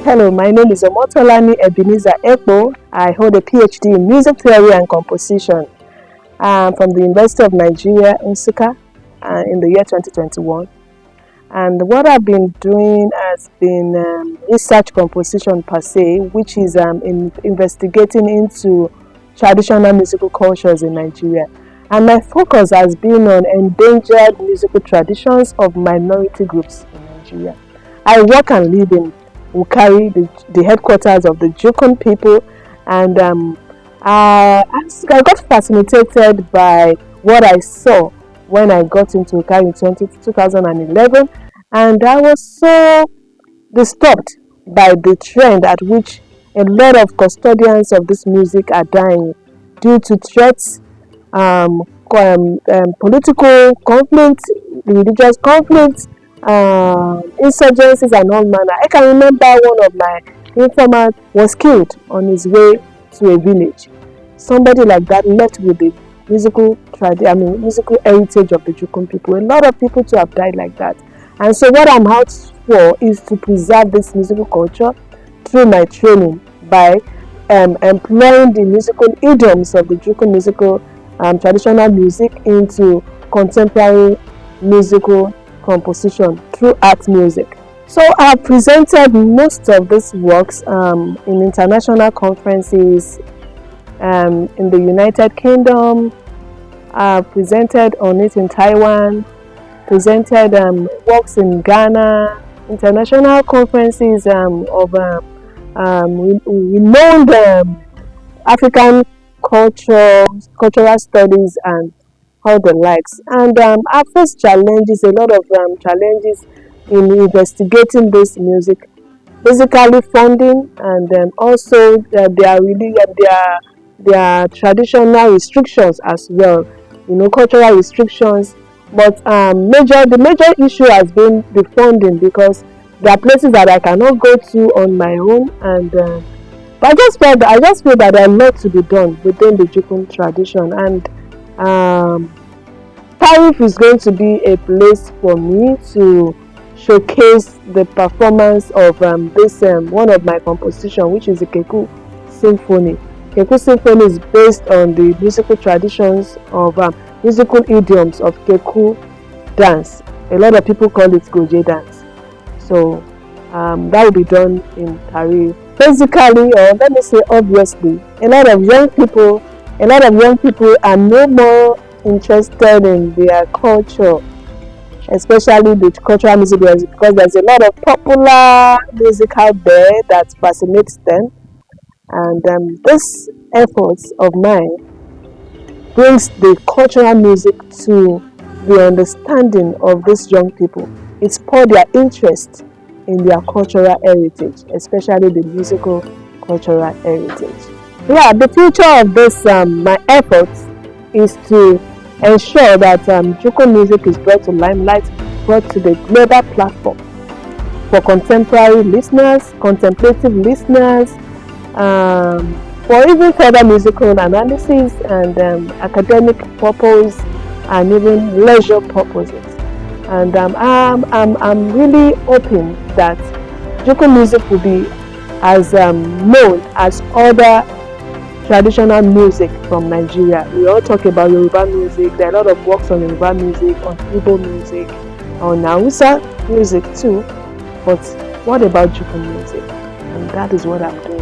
Hello, my name is Omotolani Ebenezer Ekpo. I hold a PhD in music theory and composition from the University of Nigeria, Nsukka, in the year 2021. And what I've been doing has been research composition per se, which is investigating into traditional musical cultures in Nigeria. And my focus has been on endangered musical traditions of minority groups in Nigeria. I work and live in Wukari, the headquarters of the Jukun people, and I got fascinated by what I saw when I got into Wukari in 2011, and I was so disturbed by the trend at which a lot of custodians of this music are dying due to threats, political conflicts, religious conflicts, insurgencies and all manner. I can remember one of my informants was killed on his way to a village. Somebody like that left with the musical heritage of the Jukun people. A lot of people to have died like that. And so what I'm out for is to preserve this musical culture through my training by employing the musical idioms of the Jukun musical traditional music into contemporary musical composition through art music. So I've presented most of these works in international conferences in the United Kingdom. I've presented on it in Taiwan, presented works in Ghana, international conferences of renowned African cultural studies and all the likes. And our first challenge is a lot of challenges in investigating this music, basically funding, and also there are traditional restrictions as well, cultural restrictions. But the major issue has been the funding, because there are places that I cannot go to on my own, and but I just feel that there are a lot to be done within the Jukun tradition, and TAHRIFF is going to be a place for me to showcase the performance of this one of my composition, which is the Keku Symphony. Keku Symphony is based on the musical traditions of musical idioms of Keku dance. A lot of people call it Goje dance. So that will be done in TAHRIFF. Basically, or let me say obviously, a lot of young people are no more interested in their culture, especially the cultural music, because there's a lot of popular music out there that fascinates them. And this efforts of mine brings the cultural music to the understanding of these young people. It spurs their interest in their cultural heritage, especially the musical cultural heritage. Yeah, the future of this, my efforts, is to ensure that Jukun music is brought to limelight, brought to the global platform for contemporary listeners, contemplative listeners, for even further musical analysis and academic purpose and even leisure purposes. And I'm really hoping that Jukun music will be as known as other traditional music from Nigeria. We all talk about Yoruba music. There are a lot of works on Yoruba music, on Igbo music, on Hausa music too. But what about Jukun music? And that is what I'm doing.